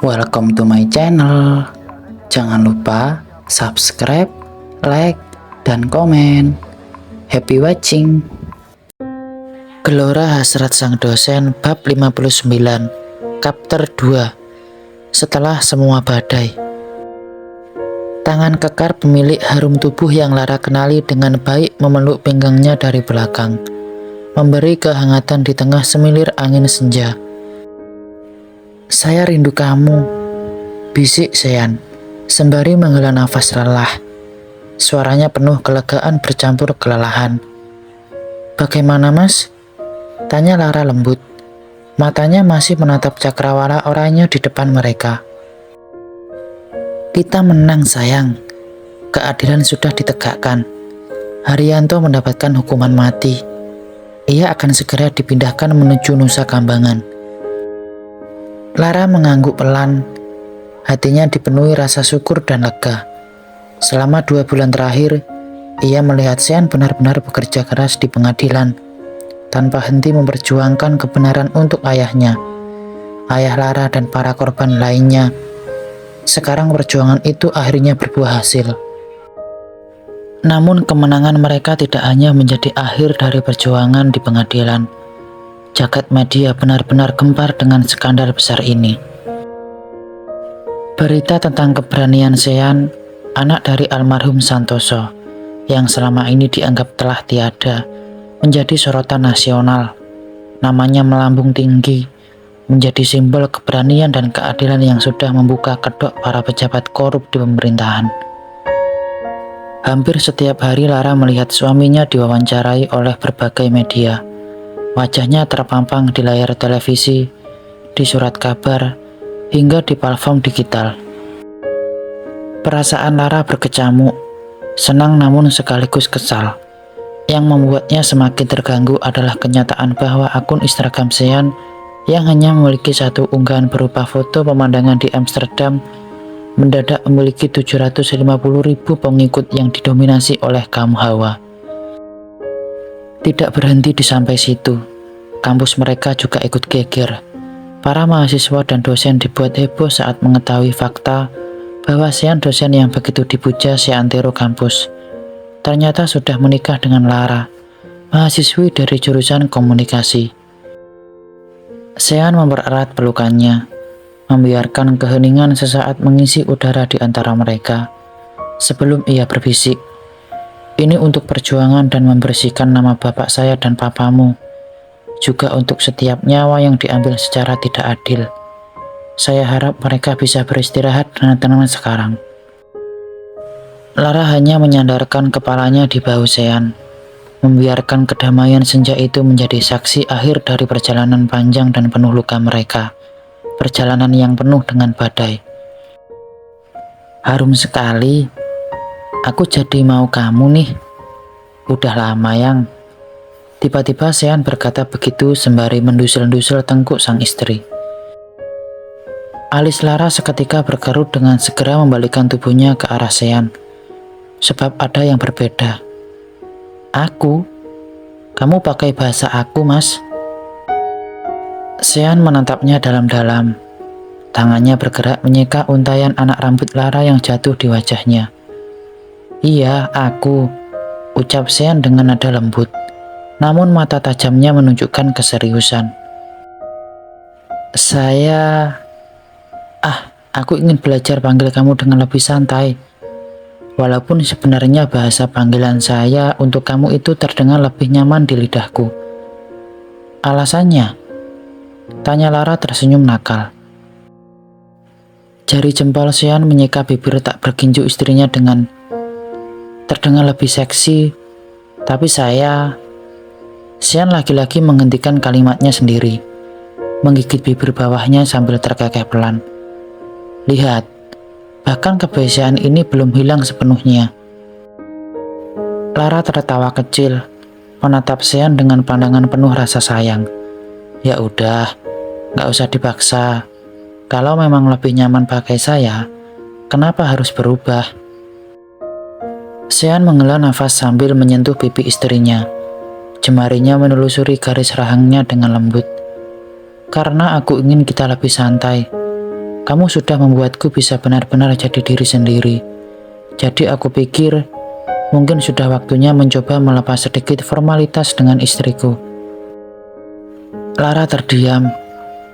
Welcome to my channel. Jangan lupa subscribe, like, dan komen. Happy watching. Gelora Hasrat Sang Dosen bab 59 Chapter 2. Setelah semua badai. Tangan kekar pemilik harum tubuh yang Lara kenali dengan baik memeluk pinggangnya dari belakang, memberi kehangatan di tengah semilir angin senja. "Saya rindu kamu," bisik Sean, sembari menghela nafas lelah. Suaranya penuh kelegaan bercampur kelelahan. "Bagaimana, Mas?" tanya Lara lembut. Matanya masih menatap cakrawala oranye di depan mereka. "Kita menang, sayang. Keadilan sudah ditegakkan. Haryanto mendapatkan hukuman mati. Ia akan segera dipindahkan menuju Nusa Kambangan." Lara mengangguk pelan. Hatinya dipenuhi rasa syukur dan lega. Selama 2 bulan terakhir, ia melihat Sean benar-benar bekerja keras di pengadilan, tanpa henti memperjuangkan kebenaran untuk ayahnya, ayah Lara dan para korban lainnya. Sekarang perjuangan itu akhirnya berbuah hasil. Namun kemenangan mereka tidak hanya menjadi akhir dari perjuangan di pengadilan. Jagat media benar-benar gempar dengan skandal besar ini. Berita tentang keberanian Sean, anak dari almarhum Santoso, yang selama ini dianggap telah tiada, menjadi sorotan nasional. Namanya melambung tinggi, menjadi simbol keberanian dan keadilan yang sudah membuka kedok para pejabat korup di pemerintahan. Hampir setiap hari Lara melihat suaminya diwawancarai oleh berbagai media. Wajahnya terpampang di layar televisi, di surat kabar, hingga di platform digital. Perasaan Lara berkecamuk, senang namun sekaligus kesal. Yang membuatnya semakin terganggu adalah kenyataan bahwa akun Instagram Sean yang hanya memiliki satu unggahan berupa foto pemandangan di Amsterdam mendadak memiliki 750.000 pengikut yang didominasi oleh kaum hawa. Tidak berhenti di sampai situ, kampus mereka juga ikut geger. Para mahasiswa dan dosen dibuat heboh saat mengetahui fakta bahwa Sean, dosen yang begitu dipuja seantero kampus, ternyata sudah menikah dengan Lara, mahasiswi dari jurusan komunikasi. Sean mempererat pelukannya, membiarkan keheningan sesaat mengisi udara di antara mereka, sebelum ia berbisik, "Ini untuk perjuangan dan membersihkan nama bapak saya dan papamu, juga untuk setiap nyawa yang diambil secara tidak adil. Saya harap mereka bisa beristirahat dengan tenang sekarang." Lara hanya menyandarkan kepalanya di bahu Sean, membiarkan kedamaian senja itu menjadi saksi akhir dari perjalanan panjang dan penuh luka mereka, perjalanan yang penuh dengan badai. "Harum sekali. Aku jadi mau kamu nih. Udah lama, Yang." Tiba-tiba Sean berkata begitu sembari mendusul-dusul tengkuk sang istri. Alis Lara seketika berkerut dengan segera membalikkan tubuhnya ke arah Sean. Sebab ada yang berbeda. "Aku? Kamu pakai bahasa aku, Mas?" Sean menatapnya dalam-dalam. Tangannya bergerak menyeka untaian anak rambut Lara yang jatuh di wajahnya. "Iya, aku," ucap Sean dengan nada lembut, namun mata tajamnya menunjukkan keseriusan. Aku ingin belajar panggil kamu dengan lebih santai. Walaupun sebenarnya bahasa panggilan saya untuk kamu itu terdengar lebih nyaman di lidahku." "Alasannya?" tanya Lara tersenyum nakal. Jari jempol Sean menyeka bibir tak berginju istrinya dengan, "Terdengar lebih seksi, tapi saya..." Sean lagi-lagi menghentikan kalimatnya sendiri, menggigit bibir bawahnya sambil terkekeh pelan. "Lihat, bahkan kebiasaan ini belum hilang sepenuhnya." Lara tertawa kecil, menatap Sean dengan pandangan penuh rasa sayang. "Ya udah, gak usah dipaksa. Kalau memang lebih nyaman pakai saya, kenapa harus berubah?" Sean menghela nafas sambil menyentuh pipi istrinya. Jemarinya menelusuri garis rahangnya dengan lembut. "Karena aku ingin kita lebih santai. Kamu sudah membuatku bisa benar-benar jadi diri sendiri. Jadi aku pikir mungkin sudah waktunya mencoba melepas sedikit formalitas dengan istriku. Lara terdiam,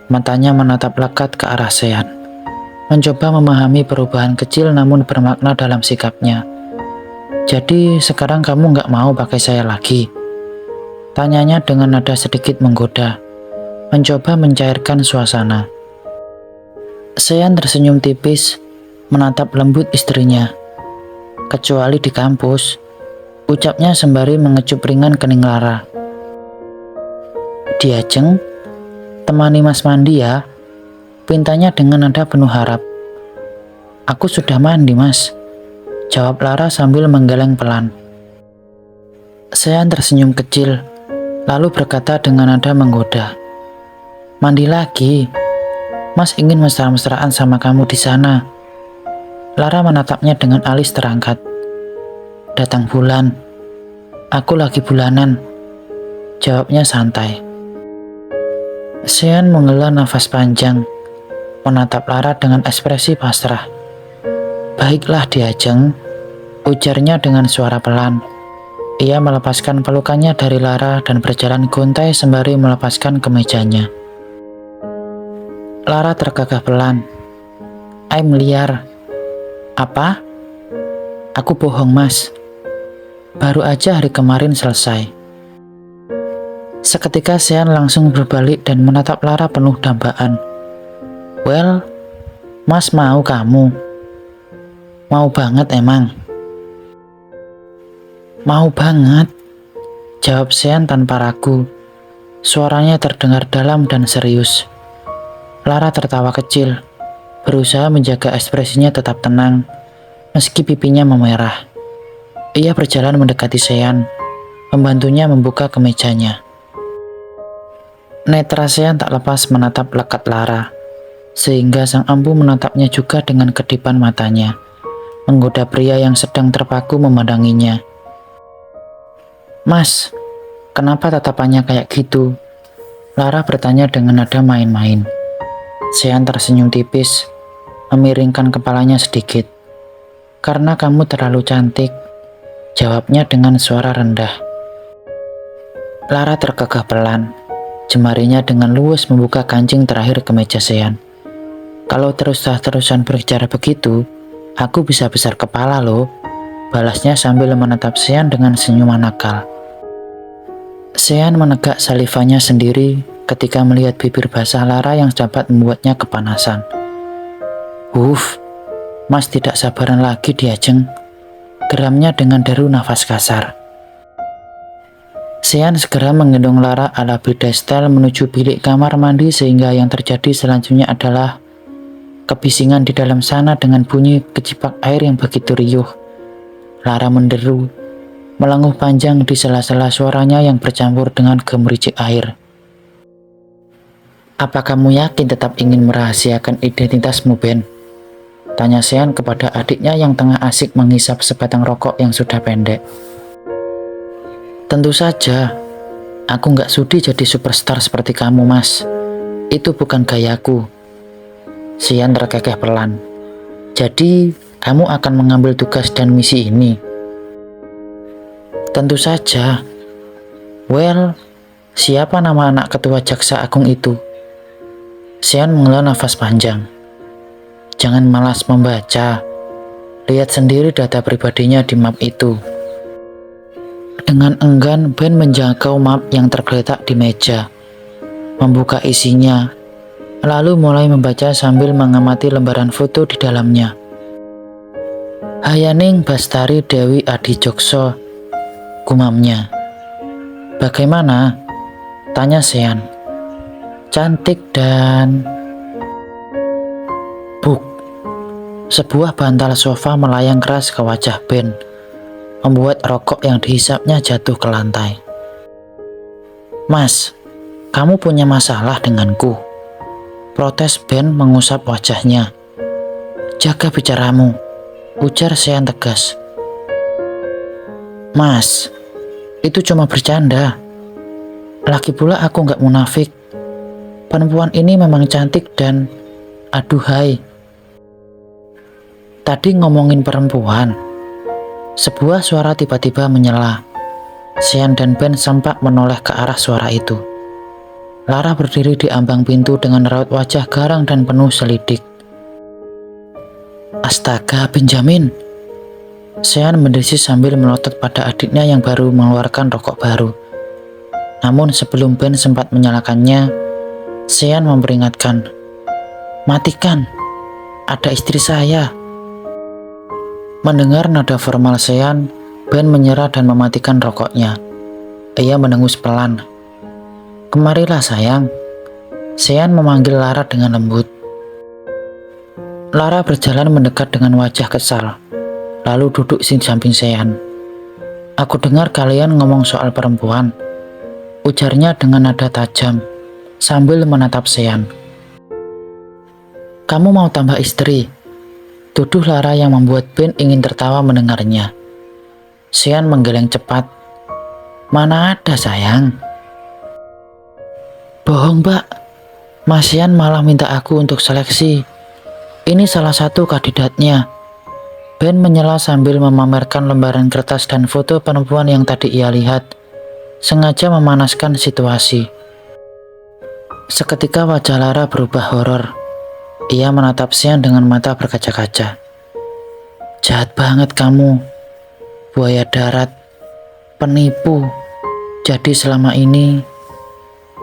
matanya menatap lekat ke arah Sean, mencoba memahami perubahan kecil namun bermakna dalam sikapnya. Jadi sekarang kamu nggak mau pakai saya lagi? Tanyanya dengan nada sedikit menggoda, mencoba mencairkan suasana. Sean tersenyum tipis, menatap lembut istrinya. Kecuali di kampus, ucapnya sembari mengecup ringan kening Lara. Diajeng, temani Mas mandi ya, pintanya dengan nada penuh harap. Aku sudah mandi Mas, jawab Lara sambil menggeleng pelan. Sean tersenyum kecil, lalu berkata dengan nada menggoda. Mandi lagi. Mas ingin mesra-mesraan sama kamu di sana. Lara menatapnya dengan alis terangkat. Datang bulan. Aku lagi bulanan. Jawabnya santai. Sean menghela nafas panjang, menatap Lara dengan ekspresi pasrah. Baiklah Diajeng, ujarnya dengan suara pelan. Ia melepaskan pelukannya dari Lara dan berjalan gontai sembari melepaskan kemejanya. Lara tergagah pelan. I'm liar. Apa? Aku bohong Mas. Baru aja hari kemarin selesai. Seketika Sean langsung berbalik dan menatap Lara penuh dambaan. Well, Mas mau kamu? Mau banget emang? Mau banget, jawab Sean tanpa ragu. Suaranya terdengar dalam dan serius. Lara tertawa kecil, berusaha menjaga ekspresinya tetap tenang, meski pipinya memerah. Ia berjalan mendekati Sean, membantunya membuka kemejanya. Netra Sean tak lepas menatap lekat Lara, sehingga sang ampu menatapnya juga dengan kedipan matanya, menggoda pria yang sedang terpaku memandanginya. Mas, kenapa tatapannya kayak gitu? Lara bertanya dengan nada main-main. Sean tersenyum tipis, memiringkan kepalanya sedikit. Karena kamu terlalu cantik, jawabnya dengan suara rendah. Lara tergagah pelan, jemarinya dengan luwes membuka kancing terakhir kemeja Sean. Kalau terus-terusan berbicara begitu, aku bisa besar kepala loh, balasnya sambil menatap Sean dengan senyuman nakal. Sean menegak salivanya sendiri ketika melihat bibir basah Lara yang dapat membuatnya kepanasan. Mas tidak sabaran lagi Diajeng, geramnya dengan deru nafas kasar. Sean segera menggendong Lara ala bridestyle menuju bilik kamar mandi sehingga yang terjadi selanjutnya adalah kebisingan di dalam sana dengan bunyi kecipak air yang begitu riuh. Lara menderu, melenguh panjang di sela-sela suaranya yang bercampur dengan gemericik air. Apa kamu yakin tetap ingin merahasiakan identitasmu, Ben? Tanya Sean kepada adiknya yang tengah asik menghisap sebatang rokok yang sudah pendek. Tentu saja, aku nggak sudi jadi superstar seperti kamu, Mas. Itu bukan gayaku. Sean terkekeh pelan. Jadi, kamu akan mengambil tugas dan misi ini? Tentu saja. Well, siapa nama anak ketua jaksa agung itu? Sean menghela nafas panjang. Jangan malas membaca. Lihat sendiri data pribadinya di map itu. Dengan enggan, Ben menjangkau map yang tergeletak di meja, membuka isinya, lalu mulai membaca sambil mengamati lembaran foto di dalamnya. Hayaning Bastari Dewi Adi Jokso, gumamnya. Bagaimana? Tanya Sean. Cantik dan... Buk. Sebuah bantal sofa melayang keras ke wajah Ben, membuat rokok yang dihisapnya jatuh ke lantai. Mas, kamu punya masalah denganku? Protes Ben mengusap wajahnya. Jaga bicaramu, ujar Sean tegas. Mas, itu cuma bercanda. Lagi pula aku gak munafik. Perempuan ini memang cantik dan... Aduhai, Tadi ngomongin perempuan. Sebuah suara tiba-tiba menyela. Sean dan Ben sempat menoleh ke arah suara itu. Lara berdiri di ambang pintu dengan raut wajah garang dan penuh selidik. Astaga, Benjamin. Sean mendesis sambil melotot pada adiknya yang baru mengeluarkan rokok baru. Namun sebelum Ben sempat menyalakannya, Sean memperingatkan, "Matikan, ada istri saya." Mendengar nada formal Sean, Ben menyerah dan mematikan rokoknya. Ia menengus pelan. "Kemarilah sayang." Sean memanggil Lara dengan lembut. Lara berjalan mendekat dengan wajah kesal, lalu duduk di samping Sean. "Aku dengar kalian ngomong soal perempuan," ujarnya dengan nada tajam, sambil menatap Sean. "Kamu mau tambah istri?" tuduh Lara yang membuat Ben ingin tertawa mendengarnya. Sean menggeleng cepat. "Mana ada sayang." "Bohong, Mbak. Mas Sean malah minta aku untuk seleksi. Ini salah satu kandidatnya." Ben menyela sambil memamerkan lembaran kertas dan foto perempuan yang tadi ia lihat, sengaja memanaskan situasi. Seketika wajah Lara berubah horor. Ia menatap Sean dengan mata berkaca-kaca. "Jahat banget kamu, buaya darat, penipu. Jadi selama ini..."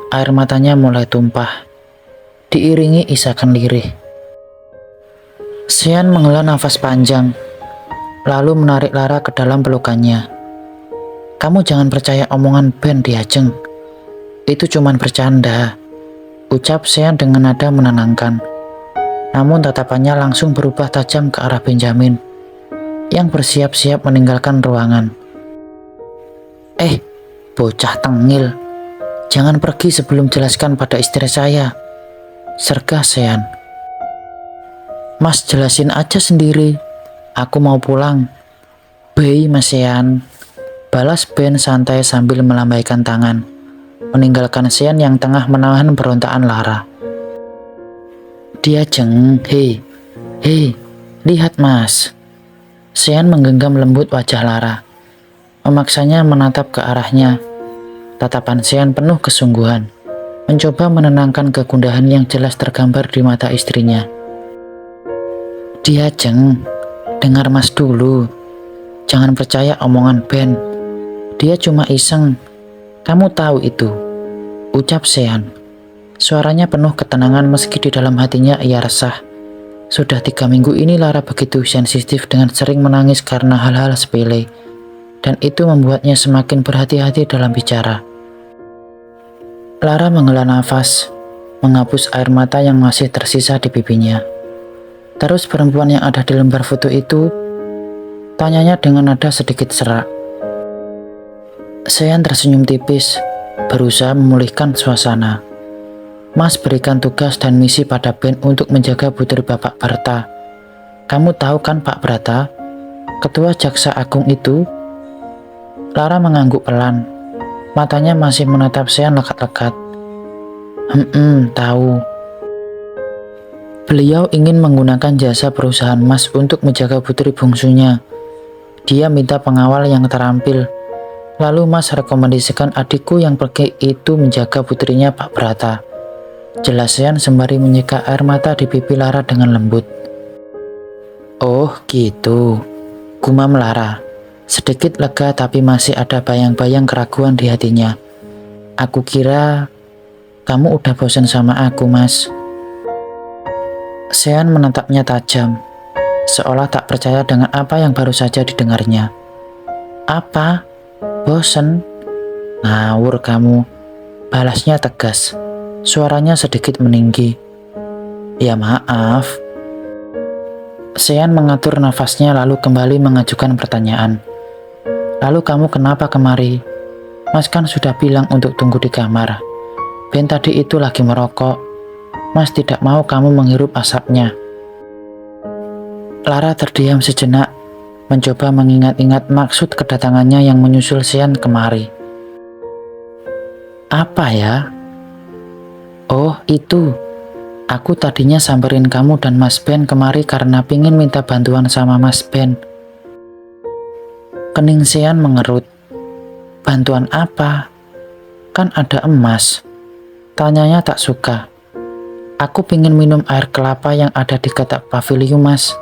Air matanya mulai tumpah, diiringi isakan lirih. Sean menghela nafas panjang, lalu menarik Lara ke dalam pelukannya. "Kamu jangan percaya omongan Ben, Diajeng. Itu cuman bercanda," ucap Sean dengan nada menenangkan. Namun tatapannya langsung berubah tajam ke arah Benjamin, yang bersiap-siap meninggalkan ruangan. Bocah tengil. Jangan pergi sebelum jelaskan pada istri saya," sergah Sean. "Mas jelasin aja sendiri. Aku mau pulang." "Bye, Mas Sean," balas Ben santai sambil melambaikan tangan, meninggalkan Sean yang tengah menahan berontakan Lara. "Diajeng, hei, lihat Mas." Sean menggenggam lembut wajah Lara, memaksanya menatap ke arahnya. Tatapan Sean penuh kesungguhan, mencoba menenangkan kegundahan yang jelas tergambar di mata istrinya. "Diajeng, dengar Mas dulu. Jangan percaya omongan Ben. Dia cuma iseng. Kamu tahu itu," ucap Sean. Suaranya penuh ketenangan meski di dalam hatinya ia resah. Sudah 3 minggu ini Lara begitu sensitif dengan sering menangis karena hal-hal sepele, dan itu membuatnya semakin berhati-hati dalam bicara. Lara menghela nafas, menghapus air mata yang masih tersisa di pipinya. "Terus perempuan yang ada di lembar foto itu?" tanyanya dengan nada sedikit serak. Sean tersenyum tipis, berusaha memulihkan suasana. "Mas berikan tugas dan misi pada Ben untuk menjaga putri Bapak Barta. Kamu tahu kan Pak Barta, Ketua Jaksa Agung itu?" Lara mengangguk pelan, matanya masih menatap Sean lekat-lekat. Tahu. Beliau ingin menggunakan jasa perusahaan Mas untuk menjaga putri bungsunya. Dia minta pengawal yang terampil. Lalu Mas rekomendasikan adikku yang pergi itu menjaga putrinya Pak Barta. Jelas Sean sembari menyeka air mata di pipi Lara dengan lembut. "Oh gitu," gumam Lara, sedikit lega tapi masih ada bayang-bayang keraguan di hatinya. "Aku kira kamu udah bosan sama aku, Mas." Sean menatapnya tajam, seolah tak percaya dengan apa yang baru saja didengarnya. "Apa? Bosan? Ngawur kamu," balasnya tegas. Suaranya sedikit meninggi. "Ya maaf." Sean mengatur nafasnya lalu kembali mengajukan pertanyaan. "Lalu kamu kenapa kemari? Mas kan sudah bilang untuk tunggu di kamar. Ben tadi itu lagi merokok. Mas tidak mau kamu menghirup asapnya." Lara terdiam sejenak, mencoba mengingat-ingat maksud kedatangannya yang menyusul Sean kemari. "Apa ya? Oh itu," Aku tadinya samperin kamu dan Mas Ben kemari karena pingin minta bantuan sama Mas Ben. Kening Sean mengerut. Bantuan apa? Kan ada emas. Tanyanya tak suka. Aku pingin minum air kelapa yang ada di kotak pavilion, Mas.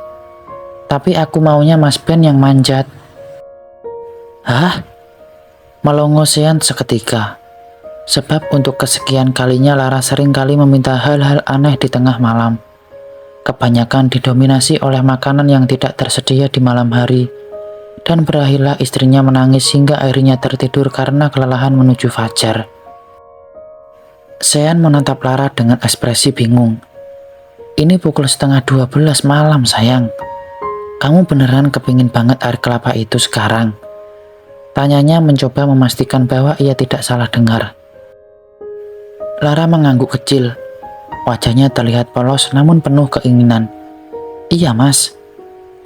Tapi aku maunya Mas Ben yang manjat. Hah? Melongo Sean seketika. Sebab untuk kesekian kalinya Lara sering kali meminta hal-hal aneh di tengah malam. Kebanyakan didominasi oleh makanan yang tidak tersedia di malam hari. Dan berakhirlah istrinya menangis hingga akhirnya tertidur karena kelelahan menuju fajar. Sean menatap Lara dengan ekspresi bingung. Ini pukul 11:30 malam sayang. Kamu beneran kepingin banget air kelapa itu sekarang? Tanyanya mencoba memastikan bahwa ia tidak salah dengar. Lara mengangguk kecil. Wajahnya terlihat polos namun penuh keinginan. Iya Mas,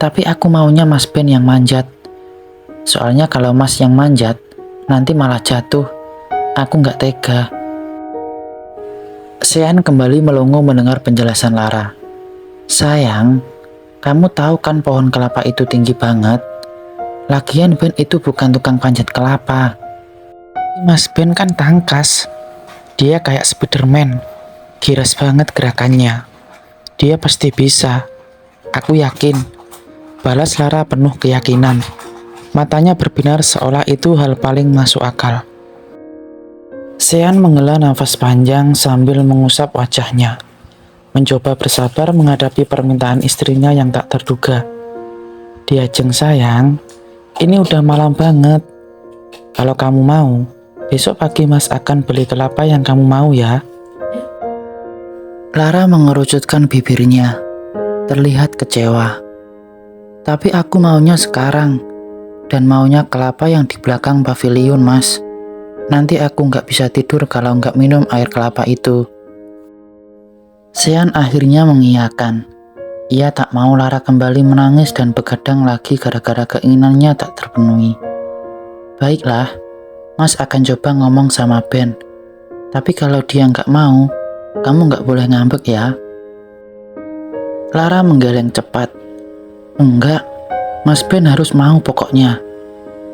tapi aku maunya Mas Ben yang manjat. Soalnya kalau Mas yang manjat, nanti malah jatuh. Aku nggak tega. Sean kembali melongo mendengar penjelasan Lara. Sayang, kamu tahu kan pohon kelapa itu tinggi banget. Lagian Ben itu bukan tukang panjat kelapa. Mas Ben kan tangkas. Dia kayak Spiderman, giras banget gerakannya. Dia pasti bisa, aku yakin. Balas Lara penuh keyakinan. Matanya berbinar seolah itu hal paling masuk akal. Sean menghela nafas panjang sambil mengusap wajahnya. Mencoba bersabar menghadapi permintaan istrinya yang tak terduga. Diajeng sayang, ini udah malam banget. Kalau kamu mau, besok pagi Mas akan beli kelapa yang kamu mau ya. Lara mengerucutkan bibirnya, terlihat kecewa. Tapi aku maunya sekarang, dan maunya kelapa yang di belakang pavilion Mas. Nanti aku nggak bisa tidur kalau nggak minum air kelapa itu. Sean akhirnya mengiyakan. Ia tak mau Lara kembali menangis dan begadang lagi gara-gara keinginannya tak terpenuhi. Baiklah, Mas akan coba ngomong sama Ben. Tapi kalau dia nggak mau, kamu nggak boleh ngambek ya. Lara menggeleng cepat. Enggak, Mas Ben harus mau pokoknya.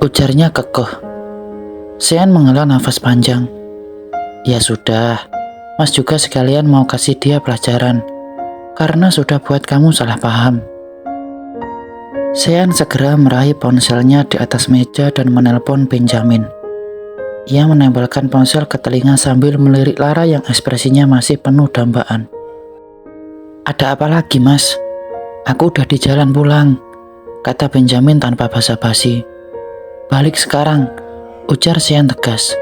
Ujarnya kekeh. Sean menghela nafas panjang. Ya sudah, Mas juga sekalian mau kasih dia pelajaran. Karena sudah buat kamu salah paham. Sean segera meraih ponselnya di atas meja dan menelpon Benjamin. Ia menempelkan ponsel ke telinga sambil melirik Lara yang ekspresinya masih penuh dambaan. Ada apa lagi Mas? Aku udah di jalan pulang, kata Benjamin tanpa basa-basi. Balik sekarang, ujar Sean tegas.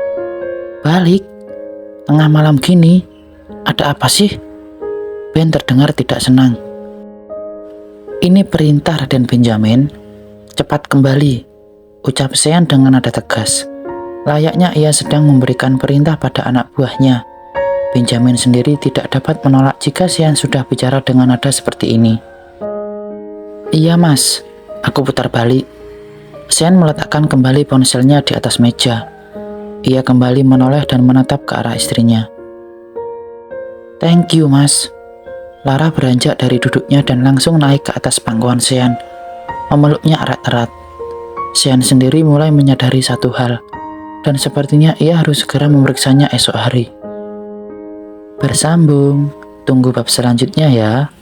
Balik? Tengah malam gini? Ada apa sih? Ben terdengar tidak senang. Ini perintah Raden Benjamin. Cepat kembali, ucap Sean dengan nada tegas. Layaknya ia sedang memberikan perintah pada anak buahnya. Benjamin sendiri tidak dapat menolak jika Sean sudah bicara dengan nada seperti ini. Iya Mas, aku putar balik. Sean meletakkan kembali ponselnya di atas meja. Ia kembali menoleh dan menatap ke arah istrinya. Thank you Mas. Lara beranjak dari duduknya dan langsung naik ke atas pangkuan Sean, memeluknya erat-erat. Sean sendiri mulai menyadari satu hal, dan sepertinya ia harus segera memeriksanya esok hari. Bersambung, tunggu bab selanjutnya ya.